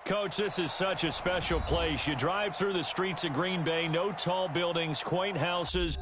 Coach, this is such a special place. You drive through the streets of Green Bay, no tall buildings, quaint houses.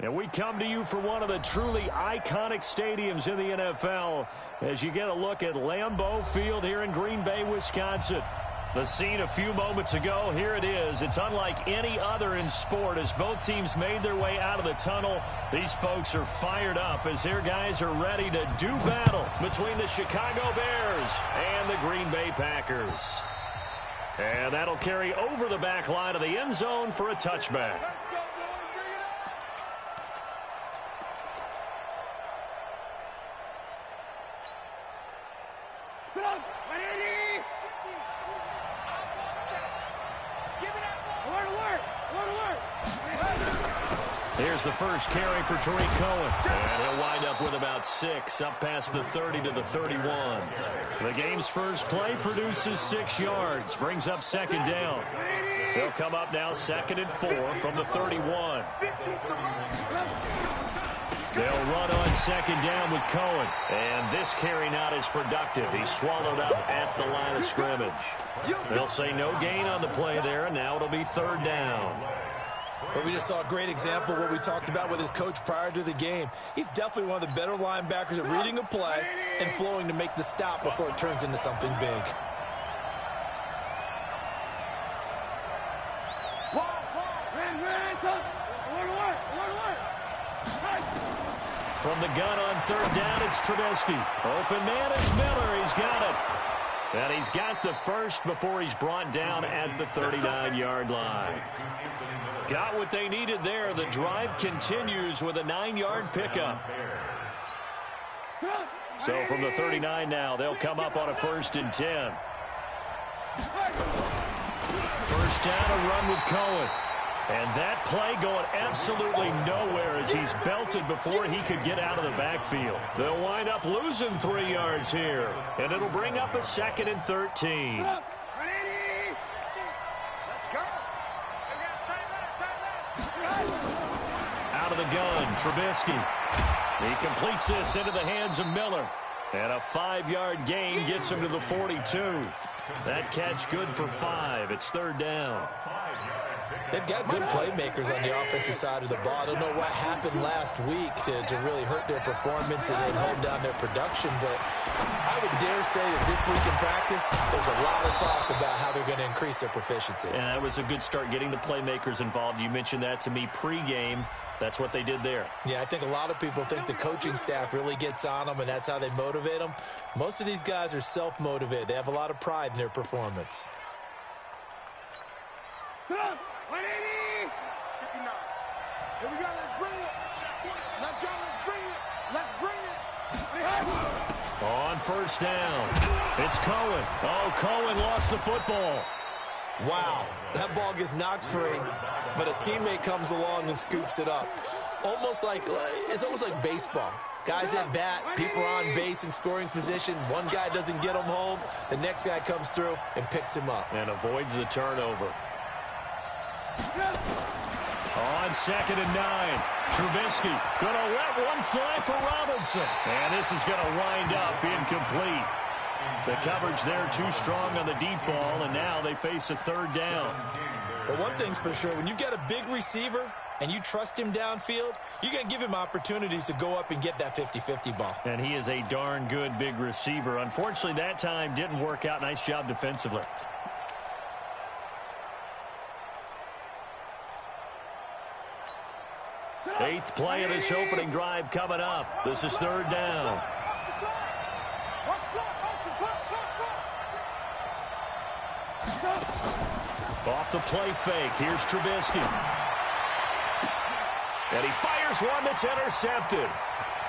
And we come to you from one of the truly iconic stadiums in the NFL as you get a look at Lambeau Field here in Green Bay, Wisconsin. The scene a few moments ago, here it is. It's unlike any other in sport as both teams made their way out of the tunnel. These folks are fired up as their guys are ready to do battle between the Chicago Bears and the Green Bay Packers. And that'll carry over the back line of the end zone for a touchback. Here's the first carry for Tariq Cohen. And he'll wind up with about 6, up past the 30 to the 31. The game's first play produces 6 yards, brings up second down. They'll come up now 2nd and 4 from the 31. They'll run on second down with Cohen. And this carry not as productive. He's swallowed up at the line of scrimmage. They'll say no gain on the play there, and now it'll be 3rd down. But we just saw a great example of what we talked about with his coach prior to the game. He's definitely one of the better linebackers at reading a play and flowing to make the stop before it turns into something big. From the gun on third down, it's Trubisky. Open man is Miller. He's got it. And he's got the first before he's brought down at the 39-yard line. Got what they needed there. The drive continues with a 9-yard pickup. So from the 39 now, they'll come up on a 1st and 10. First down, a run with Cohen. And that play going absolutely nowhere as he's belted before he could get out of the backfield. They'll wind up losing 3 yards here. And it'll bring up a 2nd and 13. Out of the gun, Trubisky. He completes this into the hands of Miller. And a 5-yard gain gets him to the 42. That catch good for 5. It's 3rd down. They've got good playmakers on the offensive side of the ball. I don't know what happened last week to really hurt their performance and hold down their production, but I would dare say that this week in practice, there's a lot of talk about how they're going to increase their proficiency. And that was a good start, getting the playmakers involved. You mentioned that to me pregame. That's what they did there. Yeah, I think a lot of people think the coaching staff really gets on them, and that's how they motivate them. Most of these guys are self-motivated. They have a lot of pride in their performance. Here we go, let's bring it. Let's go, let's bring it. Let's bring it. On first down, it's Cohen. Oh, Cohen lost the football. Wow, that ball gets knocked free, but a teammate comes along and scoops it up. It's almost like baseball. Guys at bat, people are on base in scoring position. One guy doesn't get him home. The next guy comes through and picks him up. And avoids the turnover. On 2nd and 9, Trubisky going to let one fly for Robinson. And this is going to wind up incomplete. The coverage there too strong on the deep ball, and now they face a 3rd down. But one thing's for sure, when you get a big receiver and you trust him downfield, you're going to give him opportunities to go up and get that 50-50 ball. And he is a darn good big receiver. Unfortunately, that time didn't work out. Nice job defensively. Eighth play of this opening drive coming up. This is 3rd down. Off the play fake. Here's Trubisky. And he fires one that's intercepted.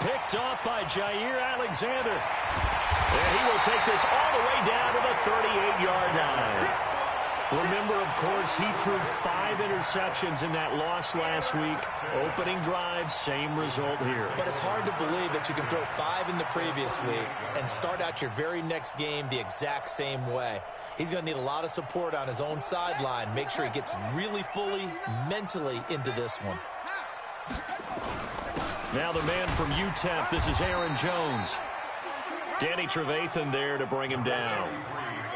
Picked off by Jair Alexander. And he will take this all the way down to the 38-yard line. Remember, of course, he threw 5 interceptions in that loss last week. Opening drive, same result here. But it's hard to believe that you can throw 5 in the previous week and start out your very next game the exact same way. He's going to need a lot of support on his own sideline. Make sure he gets really fully, mentally into this one. Now the man from UTEP, this is Aaron Jones. Danny Trevathan there to bring him down.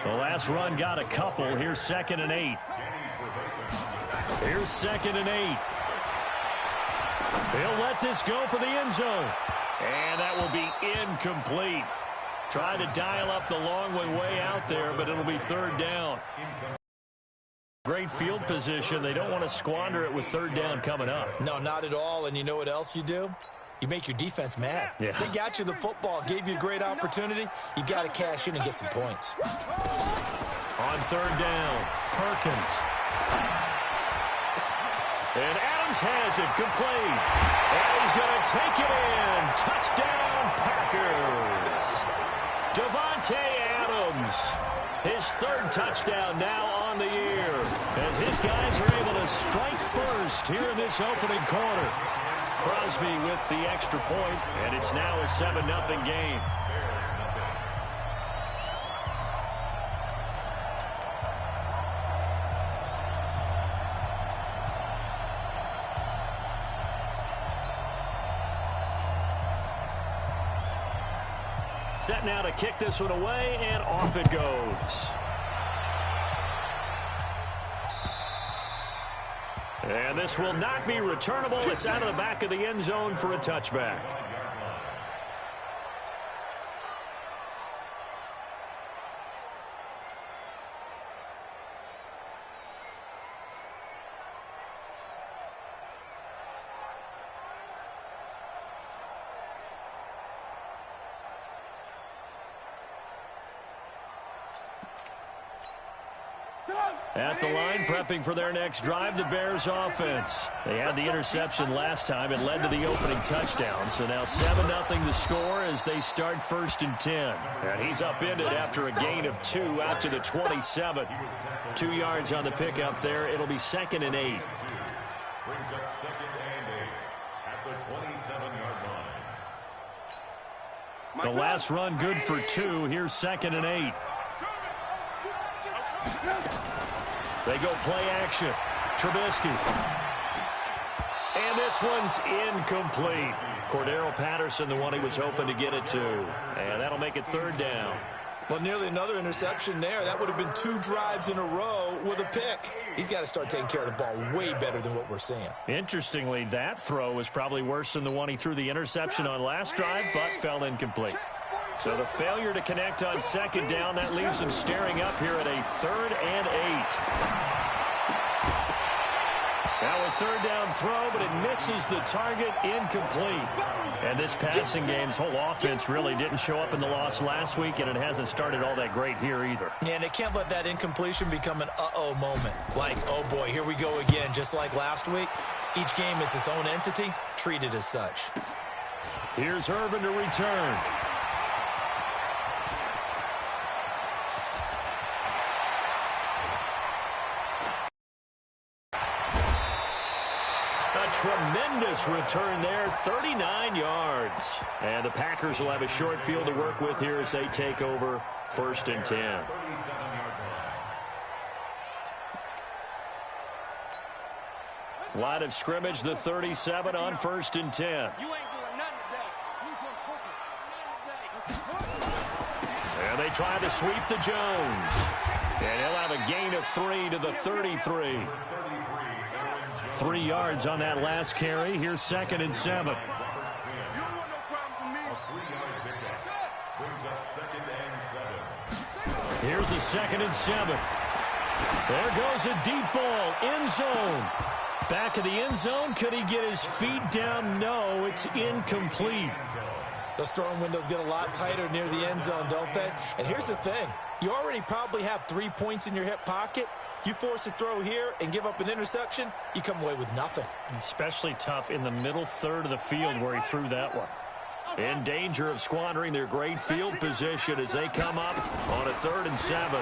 The last run got a couple. Here's 2nd and 8. Here's 2nd and 8. He'll let this go for the end zone. And that will be incomplete. Trying to dial up the long way out there, but it'll be 3rd down. Great field position. They don't want to squander it with 3rd down coming up. No, not at all. And you know what else you do? You make your defense mad. Yeah. They got you the football, gave you a great opportunity. You got to cash in and get some points. On 3rd down, Perkins. And Adams has it complete. And he's going to take it in. Touchdown, Packers. Davante Adams. His 3rd touchdown now on the year. As his guys are able to strike first here in this opening quarter. Crosby with the extra point, and it's now a 7-0 game. Set now to kick this one away, and off it goes. And this will not be returnable. It's out of the back of the end zone for a touchback. At the line, prepping for their next drive, the Bears offense. They had the interception last time. It led to the opening touchdown. So now 7-0 to score as they start 1st and 10. And he's upended after a gain of 2 out to the 27. 2 yards on the pickup there. It'll be 2nd and 8. Brings up 2nd and 8 at the 27-yard line. The last run good for 2. Here's 2nd and 8. They go play action. Trubisky. And this one's incomplete. Cordero Patterson, the one he was hoping to get it to. And that'll make it 3rd down. Well, nearly another interception there. That would have been 2 drives in a row with a pick. He's got to start taking care of the ball way better than what we're seeing. Interestingly, that throw was probably worse than the one he threw the interception on last drive, but fell incomplete. So the failure to connect on 2nd down, that leaves him staring up here at a 3rd and 8. Now a 3rd down throw, but it misses the target, incomplete. And this passing game's whole offense really didn't show up in the loss last week, and it hasn't started all that great here either. Yeah, and they can't let that incompletion become an uh-oh moment. Like, oh boy, here we go again, just like last week. Each game is its own entity, treated as such. Here's Irvin to return. Tremendous return there, 39 yards. And the Packers will have a short field to work with here as they take over 1st and 10. Line of scrimmage, the 37 on 1st and 10. You ain't doing nothing today. And they try to sweep the Jones. And he'll have a gain of 3 to the 33. 3 yards on that last carry. Here's 2nd and 7. You don't want no problem from me. A 3-yard pickup brings up 2nd and 7. Here's a 2nd and 7. There goes a deep ball, end zone. Back of the end zone. Could he get his feet down? No, it's incomplete. Those throwing windows get a lot tighter near the end zone, don't they? And here's the thing. You already probably have 3 points in your hip pocket. You force a throw here and give up an interception, you come away with nothing. Especially tough in the middle 3rd of the field where he threw that one. In danger of squandering their great field position as they come up on a 3rd and 7.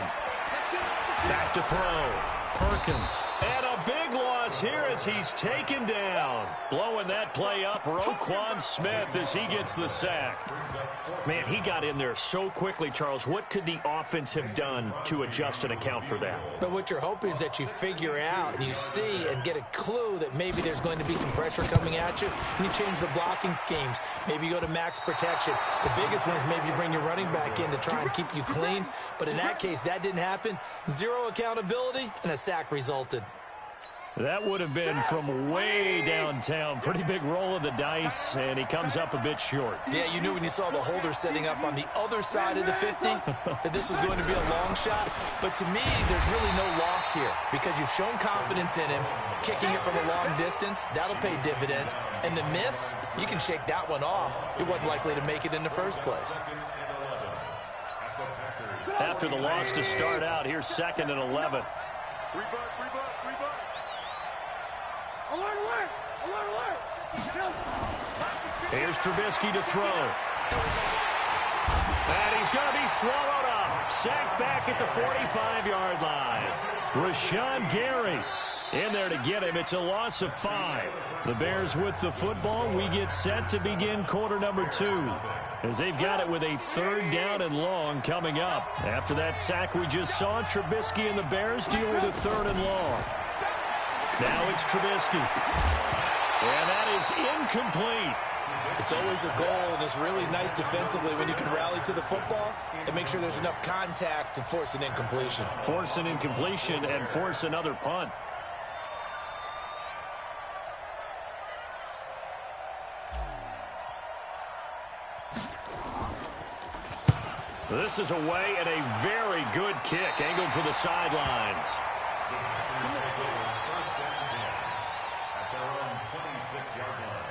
Back to throw. Perkins. And a big loss here as he's taken down. Blowing that play up, Roquan Smith as he gets the sack. Man, he got in there so quickly, Charles. What could the offense have done to adjust and account for that? But what you're hoping is that you figure out and you see and get a clue that maybe there's going to be some pressure coming at you, and you change the blocking schemes. Maybe you go to max protection. The biggest one is maybe you bring your running back in to try and keep you clean. But in that case, that didn't happen. 0 accountability, and a sack resulted. That would have been from way downtown. Pretty big roll of the dice, and he comes up a bit short. Yeah, you knew when you saw the holder setting up on the other side of the 50 that this was going to be a long shot. But to me, there's really no loss here because you've shown confidence in him. Kicking it from a long distance, that'll pay dividends. And the miss, you can shake that one off. It wasn't likely to make it in the first place. After the loss to start out, here's 2nd and 11. Alert, alert! Alert, alert! Here's Trubisky to throw. And he's going to be swallowed up. Sacked back at the 45-yard line. Rashawn Gary in there to get him. It's a loss of 5. The Bears with the football. We get set to begin quarter number 2. As they've got it with a 3rd down and long coming up. After that sack we just saw, Trubisky and the Bears deal with a 3rd and long. Now it's Trubisky. And that is incomplete. It's always a goal, and it's really nice defensively when you can rally to the football and make sure there's enough contact to force an incompletion. Force an incompletion and force another punt. This is away and a very good kick angled for the sidelines. At their own 26-yard line.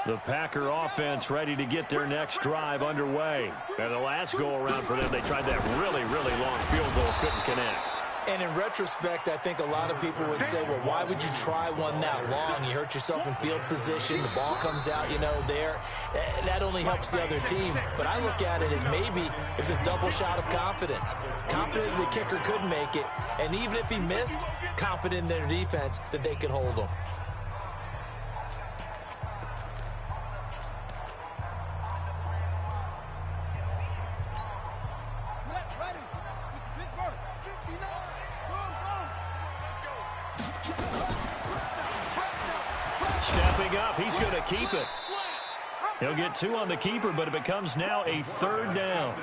The Packer offense ready to get their next drive underway. And the last go-around for them, they tried that really, really long field goal, couldn't connect. And in retrospect, I think a lot of people would say, well, why would you try one that long? You hurt yourself in field position. The ball comes out, there. That only helps the other team. But I look at it as maybe it's a double shot of confidence. Confident the kicker could make it. And even if he missed, confident in their defense that they could hold him. Stepping up, he's going to keep it. He'll get 2 on the keeper, but it becomes now a 3rd down.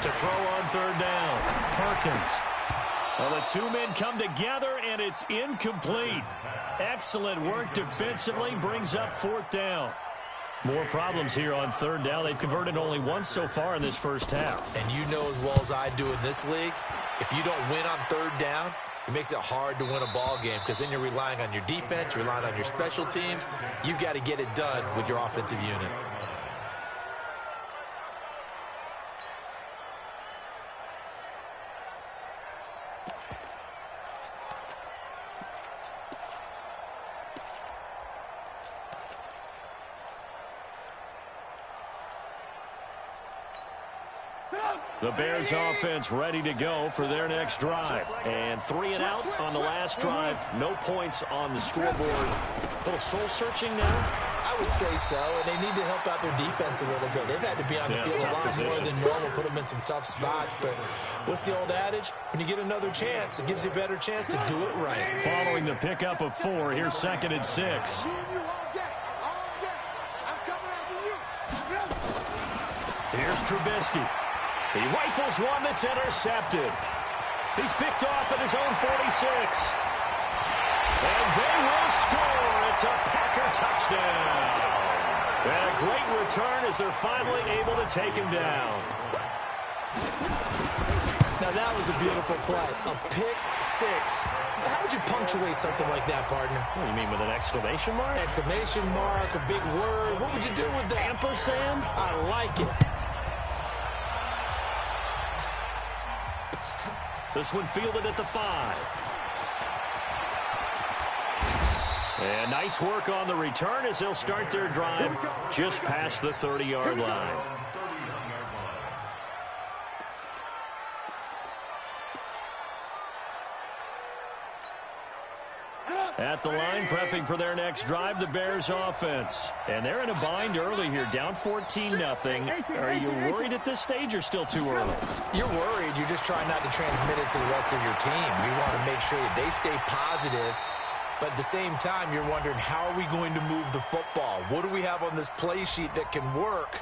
To throw on 3rd down, Perkins. Well, the 2 men come together, and it's incomplete. Excellent work defensively, brings up 4th down. More problems here on 3rd down. They've converted only once so far in this first half. And you know as well as I do in this league, if you don't win on 3rd down, it makes it hard to win a ball game because then you're relying on your defense, you're relying on your special teams. You've got to get it done with your offensive unit. The Bears offense ready to go for their next drive. And 3 and out on the last drive. No points on the scoreboard. A little soul-searching now? I would say so, and they need to help out their defense a little bit. They've had to be on the field a lot more than normal, put them in some tough spots. But what's the old adage? When you get another chance, it gives you a better chance to do it right. Following the pickup of 4, here's 2nd and 6. Here's Trubisky. He rifles one that's intercepted. He's picked off at his own 46. And they will score. It's a Packer touchdown. And a great return as they're finally able to take him down. Now that was a beautiful play. A pick 6. How would you punctuate something like that, partner? What do you mean, with an exclamation mark? Exclamation mark, a big word. What would you do with that? Ampersand? I like it. This one fielded at the 5. And nice work on the return as they'll start their drive just past the 30-yard line. At the line, prepping for their next drive, the Bears offense. And they're in a bind early here, down 14-0. Are you worried at this stage or still too early? You're worried. You're just trying not to transmit it to the rest of your team. You want to make sure that they stay positive. But at the same time, you're wondering, how are we going to move the football? What do we have on this play sheet that can work?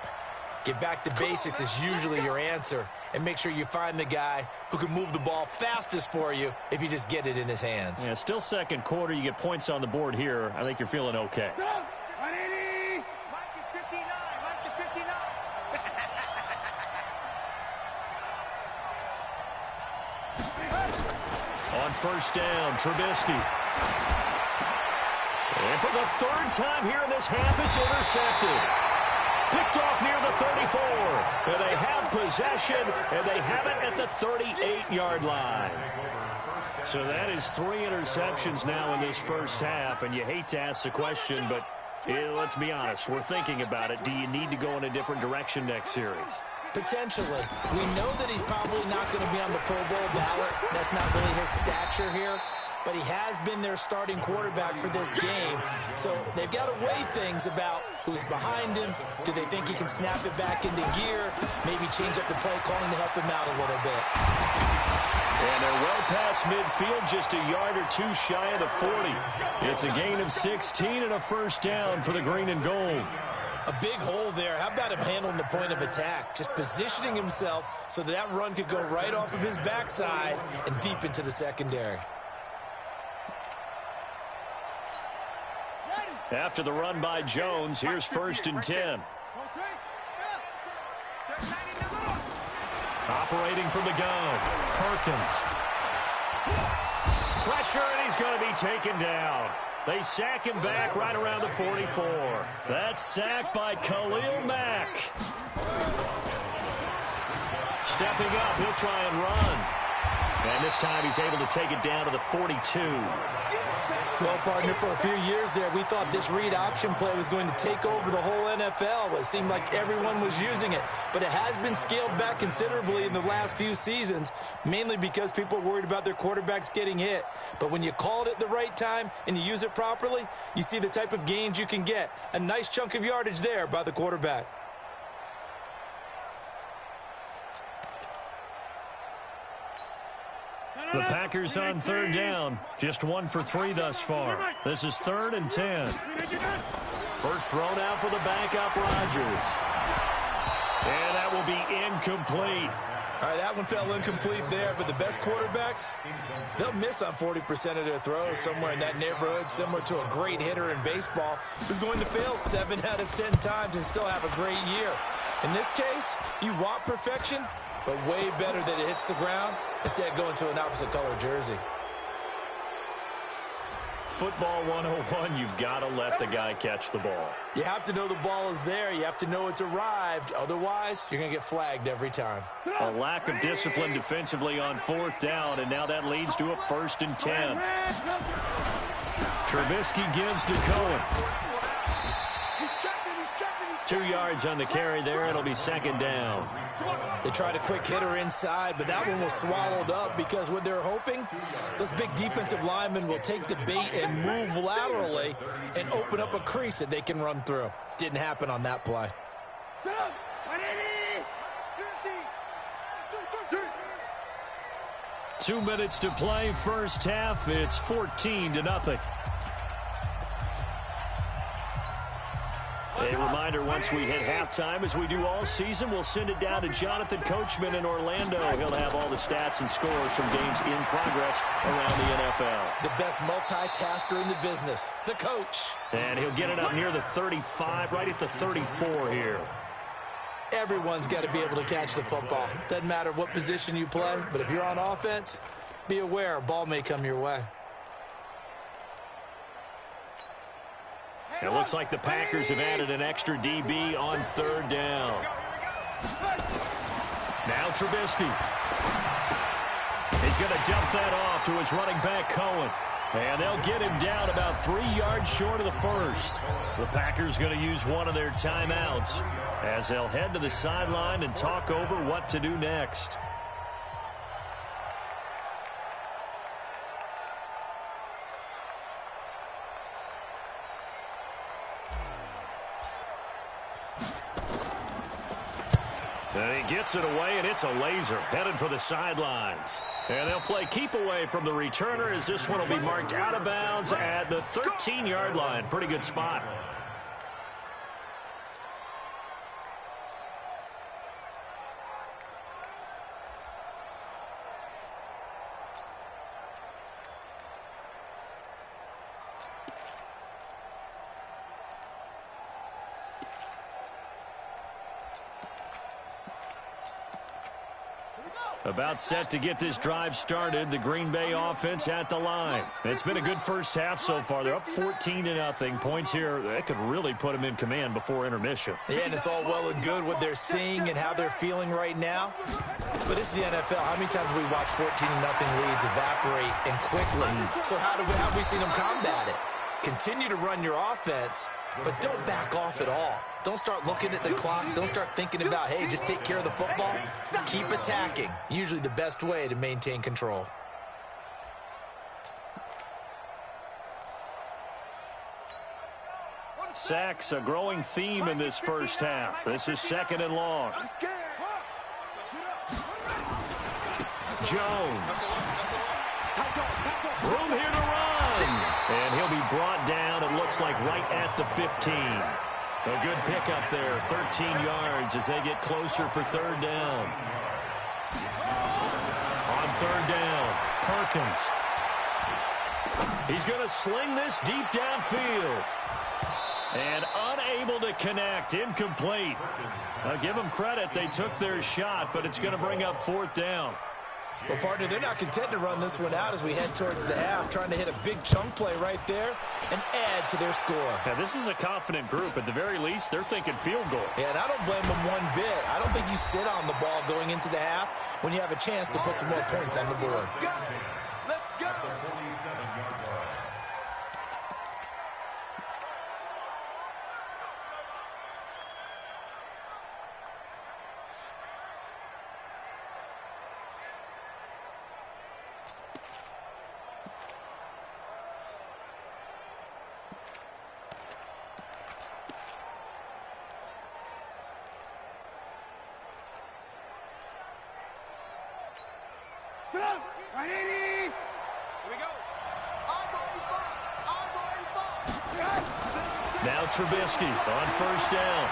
Get back to basics is usually your answer. And make sure you find the guy who can move the ball fastest for you if you just get it in his hands. Yeah, still 2nd quarter. You get points on the board here. I think you're feeling okay. On 1st down, Trubisky. And for the 3rd time here in this half, it's intercepted. Picked off near the 34. And they have possession, and they have it at the 38-yard line. So that is 3 interceptions now in this first half, and you hate to ask the question, but let's be honest. We're thinking about it. Do you need to go in a different direction next series? Potentially. We know that he's probably not going to be on the Pro Bowl ballot. That's not really his stature here. But he has been their starting quarterback for this game. So they've got to weigh things about who's behind him. Do they think he can snap it back into gear? Maybe change up the play calling to help him out a little bit. And they're well past midfield, just a yard or 2 shy of the 40. It's a gain of 16 and a 1st down for the green and gold. A big hole there. How about him handling the point of attack? Just positioning himself so that run could go right off of his backside and deep into the secondary. After the run by Jones, here's 1st and 10. Operating from the gun, Perkins. Pressure, and he's going to be taken down. They sack him back right around the 44. That's sacked by Khalil Mack. Stepping up, he'll try and run. And this time he's able to take it down to the 42. Well, partner, for a few years there, we thought this read option play was going to take over the whole NFL. It seemed like everyone was using it. But it has been scaled back considerably in the last few seasons, mainly because people are worried about their quarterbacks getting hit. But when you call it at the right time and you use it properly, you see the type of gains you can get. A nice chunk of yardage there by the quarterback. The Packers on third down. Just 1 for 3 thus far. This is 3rd and 10. First thrown out for the backup, Rodgers. And that will be incomplete. All right, that one fell incomplete there, but the best quarterbacks, they'll miss on 40% of their throws, somewhere in that neighborhood, similar to a great hitter in baseball who's going to fail 7 out of 10 times and still have a great year. In this case, you want perfection, but way better that it hits the ground instead of going to an opposite color jersey. Football 101, you've got to let the guy catch the ball. You have to know the ball is there. You have to know it's arrived. Otherwise, you're going to get flagged every time. A lack of discipline defensively on 4th down, and now that leads to a 1st and 10. Trubisky gives to Cohen. 2 yards on the carry there. It'll be 2nd down. They tried a quick hitter inside, but that one was swallowed up because what they're hoping, those big defensive linemen will take the bait and move laterally and open up a crease that they can run through. Didn't happen on that play. 2 minutes to play, first half. It's 14-0. A reminder, once we hit halftime, as we do all season, we'll send it down to Jonathan Coachman in Orlando. He'll have all the stats and scores from games in progress around the NFL. The best multitasker in the business, the coach. And he'll get it up near the 35, right at the 34 here. Everyone's got to be able to catch the football. Doesn't matter what position you play, but if you're on offense, be aware a ball may come your way. It looks like the Packers have added an extra DB on 3rd down. Now Trubisky. He's going to dump that off to his running back, Cohen. And they'll get him down about 3 yards short of the 1st. The Packers going to use one of their timeouts as they'll head to the sideline and talk over what to do next. And he gets it away, and it's a laser headed for the sidelines. And they'll play keep away from the returner as this one will be marked out of bounds at the 13-yard line. Pretty good spot. About set to get this drive started. The Green Bay offense at the line. It's been a good first half so far. They're up 14-0. Points here, that could really put them in command before intermission. Yeah, and it's all well and good what they're seeing and how they're feeling right now. But this is the NFL. How many times have we watched 14-0 leads evaporate and quickly? So how have we seen them combat it? Continue to run your offense, but don't back off at all. Don't start looking at the clock. Don't start thinking about, hey, just take care of the football. Keep attacking. Usually the best way to maintain control. Sacks, a growing theme in this first half. This is 2nd and long. Jones. Room here to run. And he'll be brought down, it looks like, right at the 15. A good pickup there, 13 yards as they get closer for 3rd down. On 3rd down, Perkins. He's going to sling this deep downfield. And unable to connect, incomplete. I'll give them credit, they took their shot, but it's going to bring up 4th down. Well, partner, they're not content to run this one out as we head towards the half, trying to hit a big chunk play right there and add to their score. Yeah, this is a confident group. At the very least, they're thinking field goal. Yeah, and I don't blame them one bit. I don't think you sit on the ball going into the half when you have a chance to put some more points on the board. Let's go. At the 47-yard line. Right, 80. Here we go. Odds already fought. Odds already fought. Now Trubisky on first down.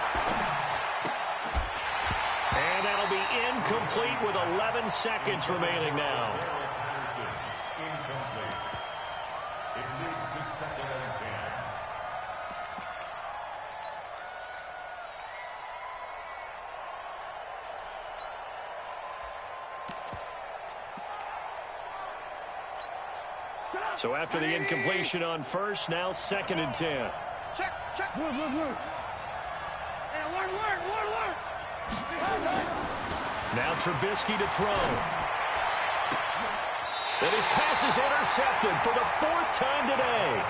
And that'll be incomplete with 11 seconds remaining now. Incomplete. It leads to 2nd and 10. So after the incompletion on first, now 2nd and 10. Check. Look. Hey, alert. Now Trubisky to throw. And his pass is intercepted for the 4th time today.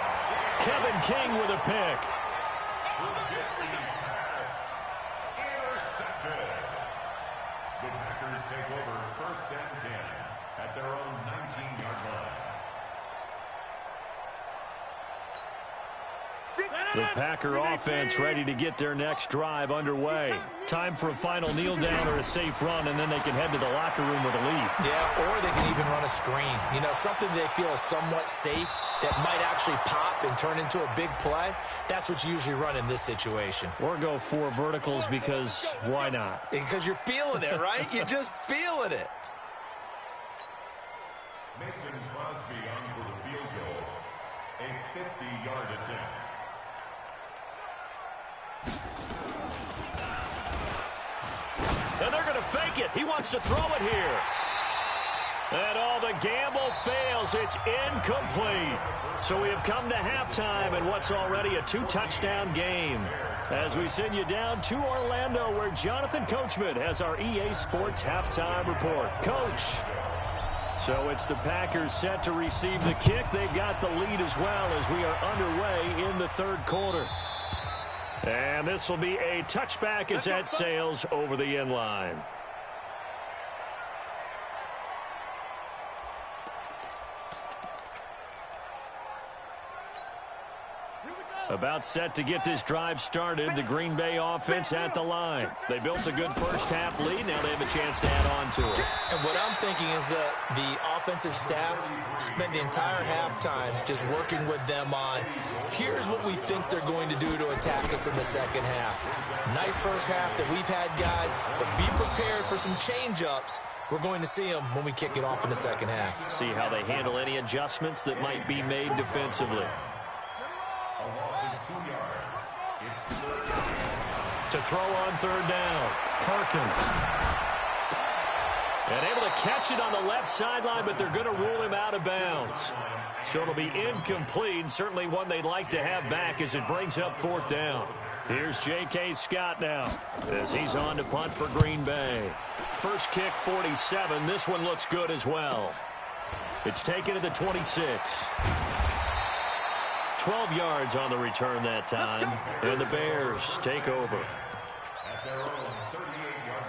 Kevin King with a pick. Trubisky's pass intercepted. The Packers take over 1st and 10 at their own 19-yard line. The Packer offense ready to get their next drive underway. Time for a final kneel down or a safe run, and then they can head to the locker room with a lead. Yeah, or they can even run a screen. You know, something they feel is somewhat safe that might actually pop and turn into a big play. That's what you usually run in this situation. Or go 4 verticals because why not? Because you're feeling it, right? You're just feeling it. Mason Crosby on for the field goal. A 50-yard attempt. And they're going to fake it. He wants to throw it here. And all the gamble fails. It's incomplete. So we have come to halftime in what's already a 2-touchdown game. As we send you down to Orlando, where Jonathan Coachman has our EA Sports halftime report. Coach. So it's the Packers set to receive the kick. They've got the lead as well as we are underway in the 3rd quarter. And this will be a touchback as that sails over the end line. About set to get this drive started. The Green Bay offense at the line. They built a good first half lead. Now they have a chance to add on to it. And what I'm thinking is that the offensive staff spent the entire halftime just working with them on, here's what we think they're going to do to attack us in the second half. Nice first half that we've had, guys, but be prepared for some change-ups. We're going to see them when we kick it off in the second half. See how they handle any adjustments that might be made defensively. A loss of 2 yards. It's 3rd. To throw on 3rd down, Harkins. And able to catch it on the left sideline, but they're going to rule him out of bounds. So it'll be incomplete, certainly one they'd like to have back as it brings up 4th down. Here's J.K. Scott now as he's on to punt for Green Bay. First kick, 47. This one looks good as well. It's taken to the 26. 12 yards on the return that time, and the Bears take over. At their own 38-yard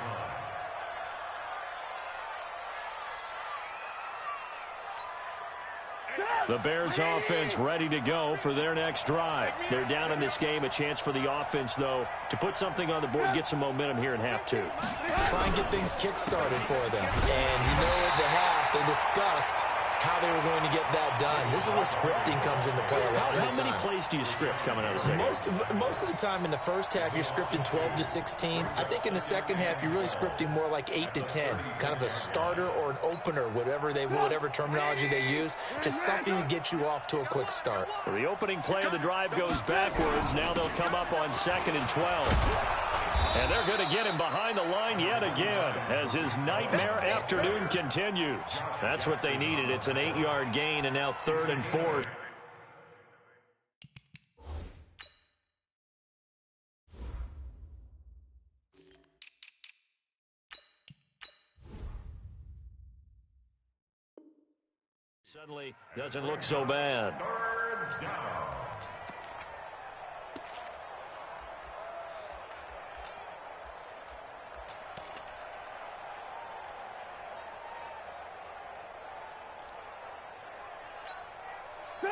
line. The Bears offense ready to go for their next drive. They're down in this game. A chance for the offense, though, to put something on the board, get some momentum here in half 2. Try and get things kick-started for them. And you know at the half, they discussed how they were going to get that done. This is where scripting comes into play a lot of the time. How many plays do you script coming out of the second? Most of the time in the first half, you're scripting 12 to 16. I think in the second half, you're really scripting more like 8 to 10. Kind of a starter or an opener, whatever terminology they use. Just something to get you off to a quick start. So the opening play of the drive goes backwards. Now they'll come up on 2nd and 12. And they're going to get him behind the line yet again as his nightmare afternoon continues. That's what they needed. It's an 8-yard gain, and now 3rd and 4. Suddenly doesn't look so bad.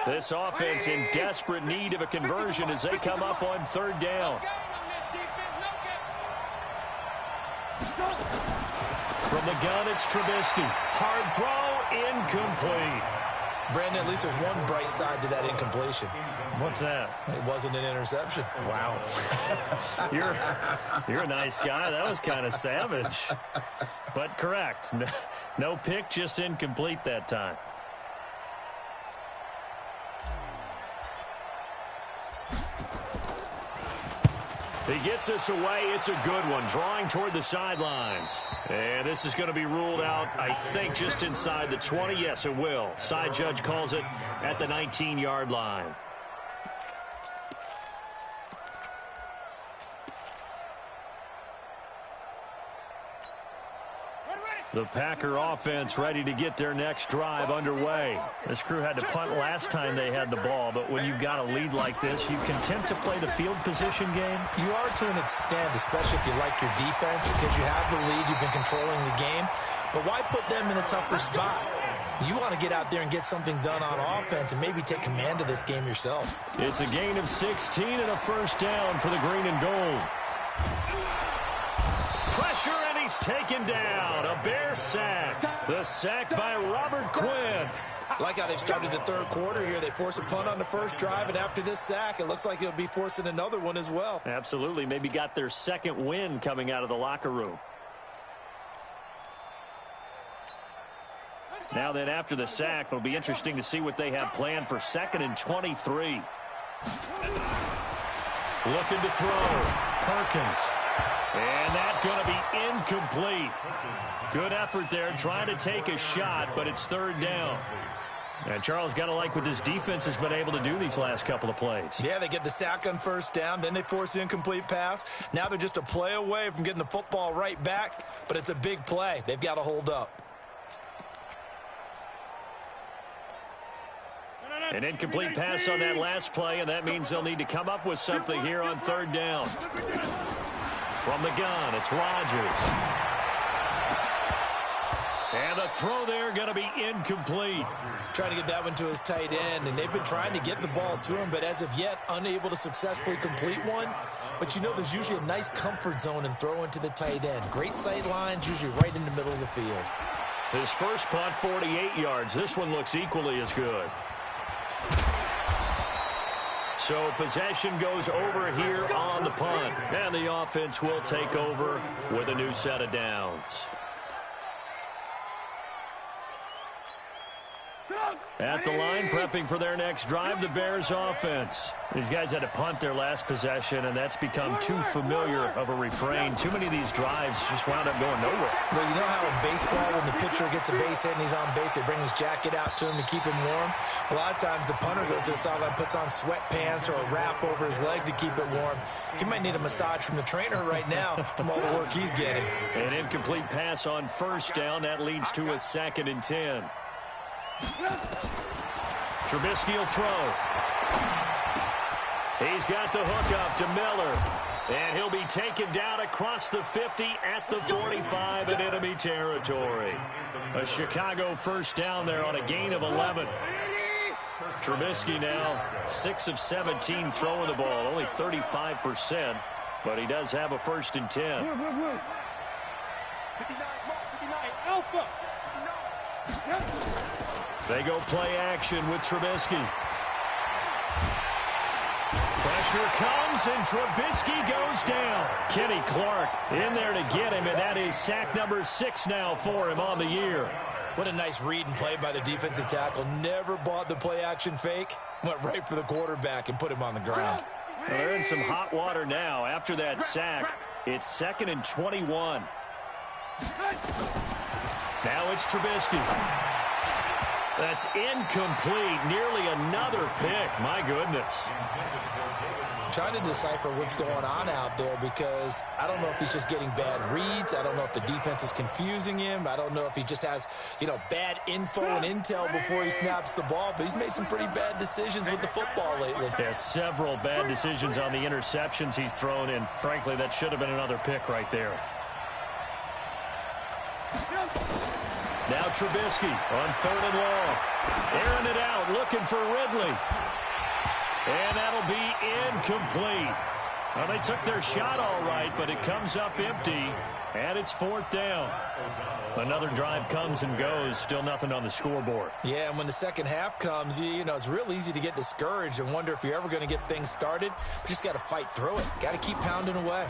This offense in desperate need of a conversion as they come up on 3rd down. From the gun, it's Trubisky. Hard throw, incomplete. Brandon, at least there's one bright side to that incompletion. What's that? It wasn't an interception. Wow. You're a nice guy. That was kind of savage. But correct. No pick, just incomplete that time. He gets us away. It's a good one. Drawing toward the sidelines. And this is going to be ruled out, I think, just inside the 20. Yes, it will. Side judge calls it at the 19-yard line. The Packer offense ready to get their next drive underway. This crew had to punt last time they had the ball, but when you've got a lead like this, you content to play the field position game? You are to an extent, especially if you like your defense, because you have the lead, you've been controlling the game. But why put them in a tougher spot? You want to get out there and get something done on offense and maybe take command of this game yourself. It's a gain of 16 and a 1st down for the green and gold. Pressure, and he's taken down. A Bear sack. The sack by Robert Quinn. Like how they've started the 3rd quarter here. They force a punt on the 1st drive, and after this sack, it looks like they'll be forcing another one as well. Absolutely. Maybe got their 2nd win coming out of the locker room. Now then, after the sack, it'll be interesting to see what they have planned for 2nd and 23. Looking to throw. Perkins. And that's going to be incomplete. Good effort there, trying to take a shot, but it's 3rd down. And Charles, got to like what this defense has been able to do these last couple of plays. Yeah, they get the sack on 1st down, then they force the incomplete pass. Now they're just a play away from getting the football right back, but it's a big play. They've got to hold up. An incomplete pass on that last play, and that means they'll need to come up with something here on 3rd down. From the gun, it's Rodgers. And the throw there going to be incomplete. Trying to get that one to his tight end, and they've been trying to get the ball to him, but as of yet, unable to successfully complete one. But you know there's usually a nice comfort zone in throwing to the tight end. Great sight lines, usually right in the middle of the field. His first punt, 48 yards. This one looks equally as good. So possession goes over here on the punt. And the offense will take over with a new set of downs. At the line, prepping for their next drive, the Bears offense. These guys had to punt their last possession, and that's become too familiar of a refrain. Too many of these drives just wound up going nowhere. Well, you know how in baseball, when the pitcher gets a base hit and he's on base, they bring his jacket out to him to keep him warm? A lot of times the punter goes to the sideline, puts on sweatpants or a wrap over his leg to keep it warm. He might need a massage from the trainer right now from all the work he's getting. An incomplete pass on 1st down. That leads to a 2nd and 10. Trubisky will throw. He's got the hook up to Miller. And he'll be taken down across the 50 at the 45 in enemy territory. A Chicago 1st down there on a gain of 11. Trubisky now 6 of 17 throwing the ball, only 35%, but he does have a 1st and 10. 59, Alpha. They go play action with Trubisky. Pressure comes, and Trubisky goes down. Kenny Clark in there to get him, and that is sack number 6 now for him on the year. What a nice read and play by the defensive tackle. Never bought the play-action fake. Went right for the quarterback and put him on the ground. Well, they're in some hot water now after that sack. It's 2nd and 21. Now it's Trubisky. That's incomplete. Nearly another pick. My goodness. Trying to decipher what's going on out there because I don't know if he's just getting bad reads. I don't know if the defense is confusing him. I don't know if he just has, bad info and intel before he snaps the ball. But he's made some pretty bad decisions with the football lately. Yeah, several bad decisions on the interceptions he's thrown in. Frankly, that should have been another pick right there. Now Trubisky on 3rd and long. Airing it out, looking for Ridley. And that'll be incomplete. Well, they took their shot all right, but it comes up empty, and it's 4th down. Another drive comes and goes, still nothing on the scoreboard. Yeah, and when the second half comes, it's real easy to get discouraged and wonder if you're ever going to get things started. You just got to fight through it. Got to keep pounding away.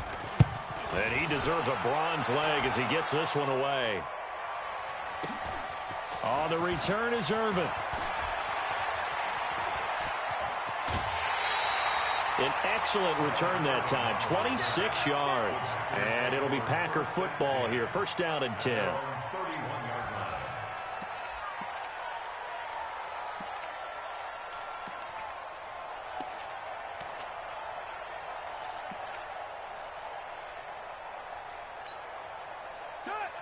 And he deserves a bronze leg as he gets this one away. On the return is Irvin. An excellent return that time, 26 yards. And it'll be Packer football here, 1st down and 10.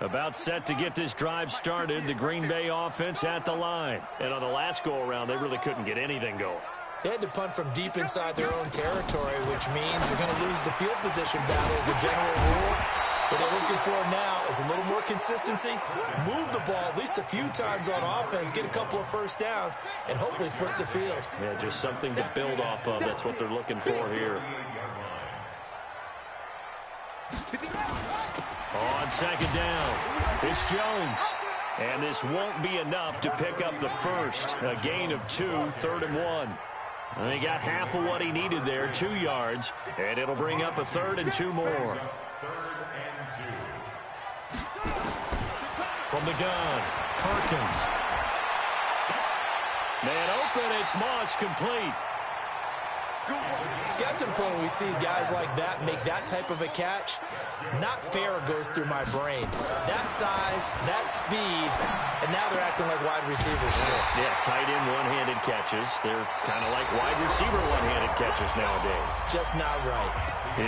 About set to get this drive started, the Green Bay offense at the line. And on the last go-around, they really couldn't get anything going. They had to punt from deep inside their own territory, which means you're going to lose the field position battle as a general rule. What they're looking for now is a little more consistency, move the ball at least a few times on offense, get a couple of first downs, and hopefully flip the field. Yeah, just something to build off of. That's what they're looking for here. On 2nd down, it's Jones. And this won't be enough to pick up the first. A gain of 2, 3rd and 1. And he got half of what he needed there, 2 yards. And it'll bring up a 3rd and 2 more. From the gun, Perkins. Man open, it's Moss, complete. It's got to the point where we see guys like that make that type of a catch. Not fair goes through my brain. That size, that speed, and now they're acting like wide receivers too. Yeah, tight end one-handed catches. They're kind of like wide receiver one-handed catches nowadays. Just not right.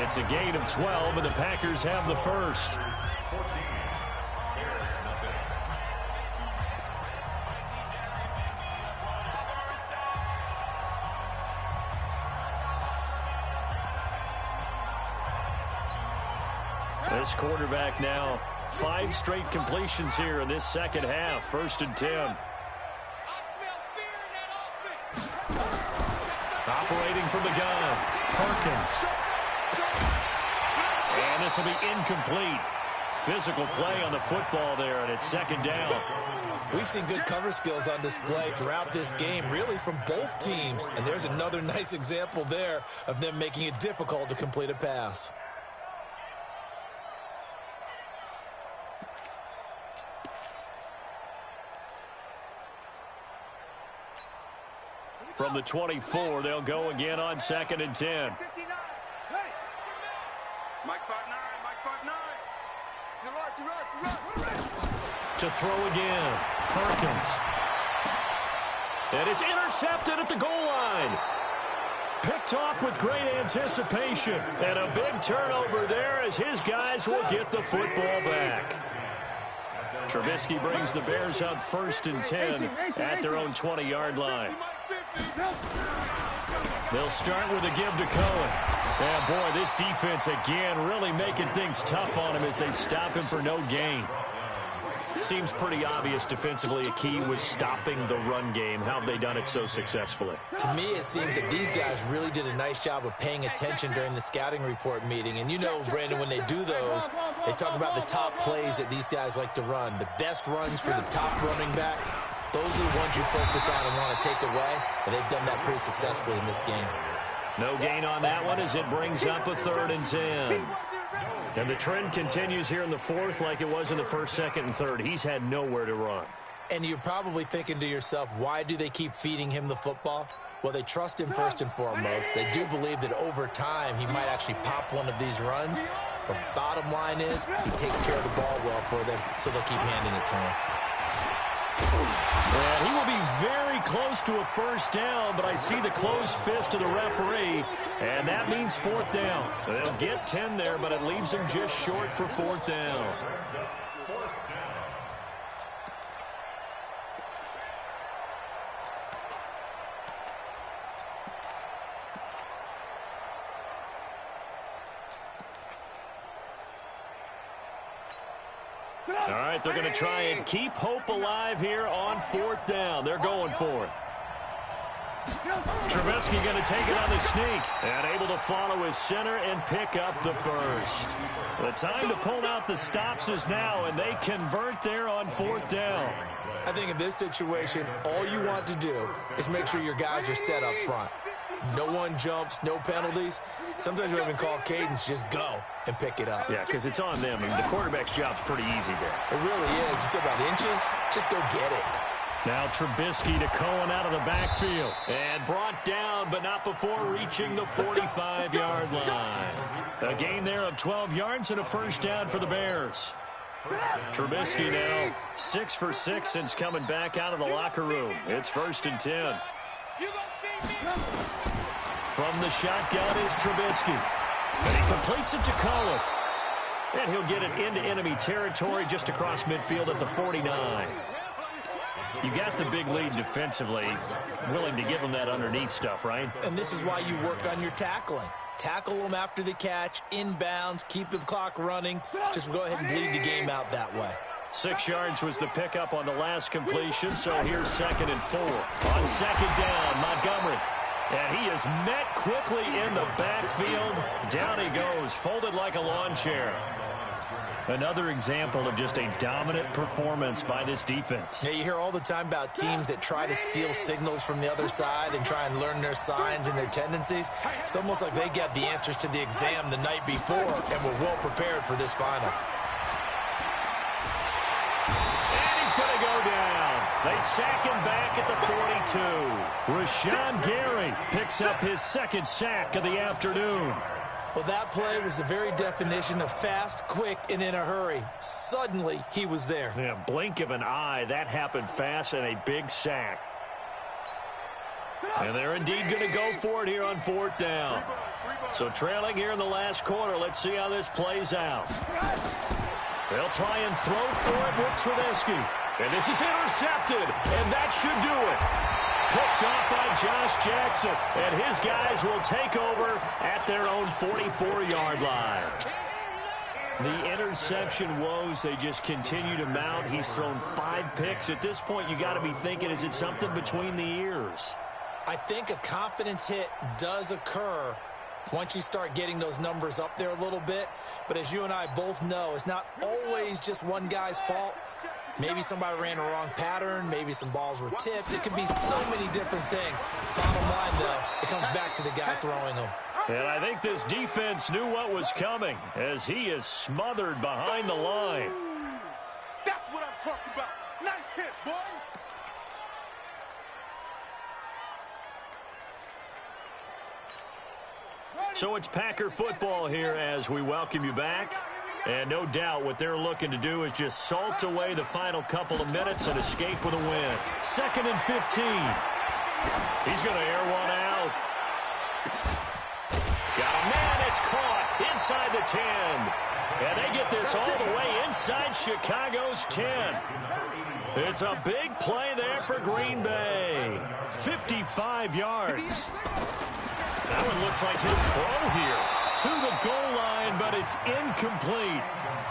It's a gain of 12, and the Packers have the first. This quarterback now, 5 straight completions here in this second half. 1st and 10. Operating from the gun, Perkins. And this will be incomplete. Physical play on the football there, and it's 2nd down. We've seen good cover skills on display throughout this game, really from both teams. And there's another nice example there of them making it difficult to complete a pass. From the 24, they'll go again on 2nd and 10. Hey. Mike 5'9", Mike 5'9". You're right. To throw again, Perkins. And it's intercepted at the goal line. Picked off with great anticipation. And a big turnover there as his guys will get the football back. Trubisky brings the Bears up 1st and 10 at their own 20-yard line. They'll start with a give to Cohen. And boy, this defense again really making things tough on him as they stop him for no gain. Seems pretty obvious defensively a key was stopping the run game. How have they done it so successfully? To me, it seems that these guys really did a nice job of paying attention during the scouting report meeting. And you know, Brandon, when they do those, they talk about the top plays that these guys like to run. The best runs for the top running back. Those are the ones you focus on and want to take away. And they've done that pretty successfully in this game. No gain on that one as it brings up a 3rd and 10. And the trend continues here in the 4th like it was in the 1st, 2nd, and 3rd. He's had nowhere to run. And you're probably thinking to yourself, why do they keep feeding him the football? Well, they trust him first and foremost. They do believe that over time he might actually pop one of these runs. But bottom line is, he takes care of the ball well for them, so they'll keep handing it to him. And he will be very close to a first down, but I see the closed fist of the referee, and that means fourth down. They'll get 10 there, but it leaves them just short for fourth down. All right, they're going to try and keep hope alive here on fourth down. They're going for it. Trubisky going to take it on the sneak and able to follow his center and pick up the first. The time to pull out the stops is now, and they convert there on fourth down. I think in this situation, all you want to do is make sure your guys are set up front. No one jumps, no penalties. Sometimes you even call cadence, just go and pick it up. Yeah, because it's on them. I mean, the quarterback's job's pretty easy there. It really is. You talk about inches, just go get it. Now Trubisky to Cohen out of the backfield. And brought down, but not before reaching the 45-yard line. A gain there of 12 yards and a first down for the Bears. Trubisky now 6 for 6 since coming back out of the locker room. It's 1st and 10. From the shotgun is Trubisky. And he completes it to Cohen. And he'll get it into enemy territory just across midfield at the 49. You got the big lead defensively, willing to give them that underneath stuff, right? And this is why you work on your tackling. Tackle them after the catch, inbounds, keep the clock running. Just go ahead and bleed the game out that way. 6 yards was the pickup on the last completion, so here's 2nd and 4. On 2nd down, Montgomery. And he is met quickly in the backfield. Down he goes, folded like a lawn chair. Another example of just a dominant performance by this defense. Yeah, you hear all the time about teams that try to steal signals from the other side and try and learn their signs and their tendencies. It's almost like they get the answers to the exam the night before and were well prepared for this final. And he's going to go down. They sack him back at the 42. Rashawn Gary picks up his 2nd sack of the afternoon. Well, that play was the very definition of fast, quick, and in a hurry. Suddenly, he was there. Yeah, blink of an eye. That happened fast and a big sack. And they're indeed going to go for it here on 4th down. So trailing here in the last quarter. Let's see how this plays out. They'll try and throw for it with Trubisky. And this is intercepted, and that should do it. Picked off by Josh Jackson, and his guys will take over at their own 44-yard line. The interception woes, they just continue to mount. He's thrown 5 picks. At this point, you got to be thinking, is it something between the ears? I think a confidence hit does occur once you start getting those numbers up there a little bit. But as you and I both know, it's not always just one guy's fault. Maybe somebody ran a wrong pattern. Maybe some balls were tipped. It can be so many different things. Bottom line, though, it comes back to the guy throwing them. And I think this defense knew what was coming as he is smothered behind the line. That's what I'm talking about. Nice hit, boy. So it's Packer football here as we welcome you back. And no doubt what they're looking to do is just salt away the final couple of minutes and escape with a win. 2nd and 15. He's going to air one out. Got a man, it's caught inside the 10. And they get this all the way inside Chicago's 10. It's a big play there for Green Bay. 55 yards. That one looks like he'll throw here to the goal line, but it's incomplete.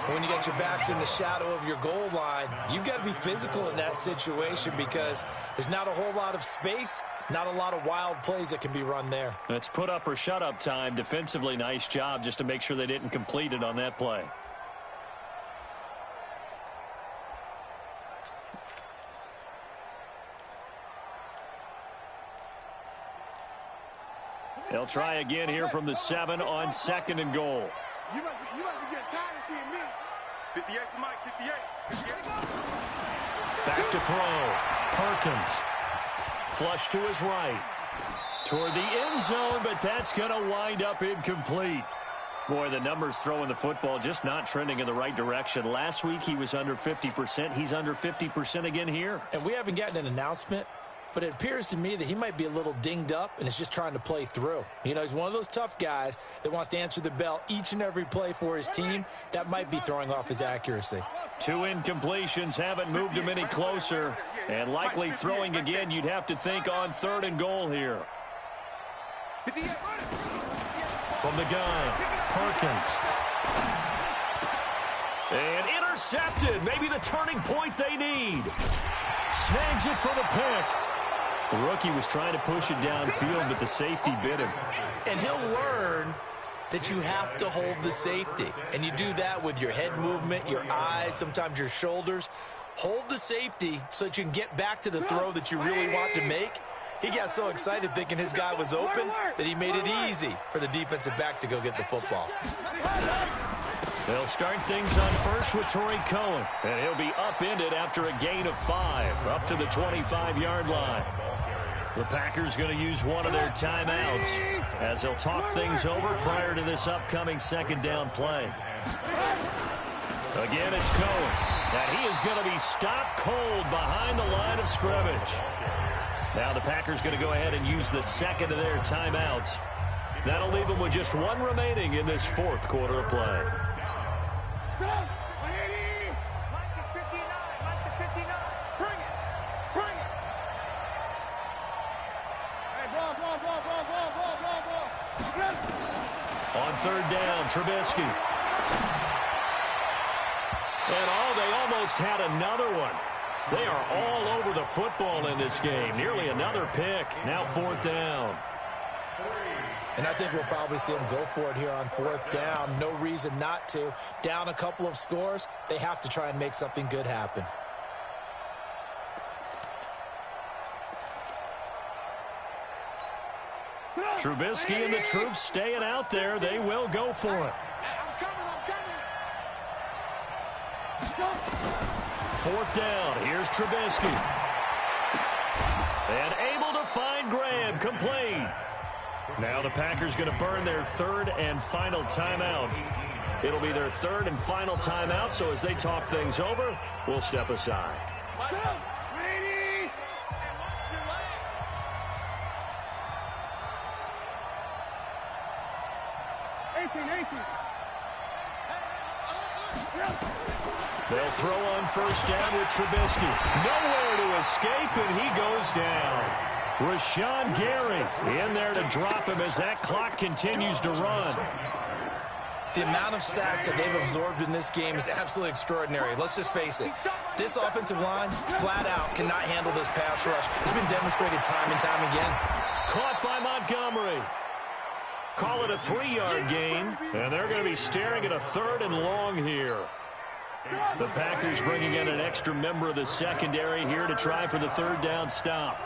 When you got your backs in the shadow of your goal line, you've got to be physical in that situation because there's not a whole lot of space, not a lot of wild plays that can be run there. That's put up or shut up time. Defensively, nice job just to make sure they didn't complete it on that play. They'll try again here from the 7 on 2nd and goal. You must be getting tired of seeing me. 58 for Mike, 58. Back to throw. Perkins. Flush to his right. Toward the end zone, but that's going to wind up incomplete. Boy, the numbers throwing the football just not trending in the right direction. Last week he was under 50%. He's under 50% again here. And we haven't gotten an announcement, but it appears to me that he might be a little dinged up and is just trying to play through. You know, he's one of those tough guys that wants to answer the bell each and every play for his team. That might be throwing off his accuracy. 2 incompletions haven't moved him any closer. And likely throwing again, you'd have to think on 3rd and goal here. From the gun, Perkins. And intercepted. Maybe the turning point they need. Snags it for the pick. The rookie was trying to push it downfield, but the safety bit him. And he'll learn that you have to hold the safety. And you do that with your head movement, your eyes, sometimes your shoulders. Hold the safety so that you can get back to the throw that you really want to make. He got so excited thinking his guy was open that he made it easy for the defensive back to go get the football. They'll start things on first with Torrey Cohen, and he'll be upended after a gain of 5, up to the 25-yard line. The Packers going to use one of their timeouts as they'll talk things over prior to this upcoming 2nd down play. Again, it's Cohen, and he is going to be stopped cold behind the line of scrimmage. Now the Packers going to go ahead and use the 2nd of their timeouts. That'll leave them with just 1 remaining in this 4th quarter of play. On 3rd down, Trubisky. And they almost had another one. They are all over the football in this game. Nearly another pick. Now 4th down. And I think we'll probably see them go for it here on 4th down. No reason not to. Down a couple of scores, they have to try and make something good happen. Trubisky and the troops staying out there. They will go for it. I'm coming. 4th down. Here's Trubisky. And able to find Graham. Complete. Now the Packers going to burn their 3rd and final timeout. It'll be their 3rd and final timeout, so as they talk things over, we'll step aside. They'll throw on 1st down with Trubisky. Nowhere to escape, and he goes down. Rashawn Gary in there to drop him as that clock continues to run. The amount of sacks that they've absorbed in this game is absolutely extraordinary. Let's just face it. This offensive line, flat out, cannot handle this pass rush. It's been demonstrated time and time again. Caught by Montgomery. Call it a 3-yard gain, and they're going to be staring at a 3rd and long here. The Packers bringing in an extra member of the secondary here to try for the 3rd down stop.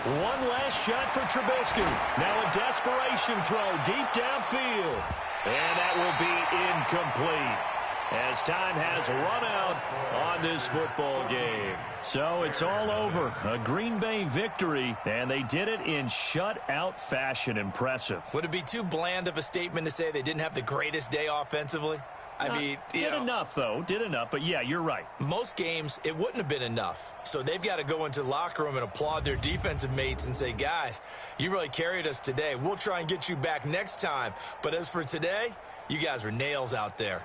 One last shot for Trubisky. Now a desperation throw deep downfield. And that will be incomplete as time has run out on this football game. So it's all over. A Green Bay victory, and they did it in shutout fashion. Impressive. Would it be too bland of a statement to say they didn't have the greatest day offensively? I mean, did enough, though. Did enough. But, yeah, you're right. Most games, it wouldn't have been enough. So they've got to go into the locker room and applaud their defensive mates and say, guys, you really carried us today. We'll try and get you back next time. But as for today, you guys were nails out there.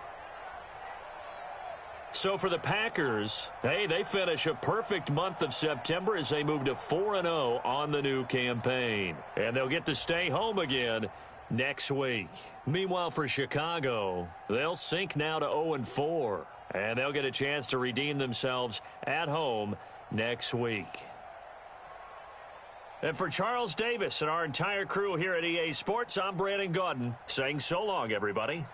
So for the Packers, hey, they finish a perfect month of September as they move to 4-0 on the new campaign. And they'll get to stay home again next week. Meanwhile, for Chicago, they'll sink now to 0-4. And they'll get a chance to redeem themselves at home next week. And for Charles Davis and our entire crew here at EA Sports, I'm Brandon Gaudin saying so long, everybody.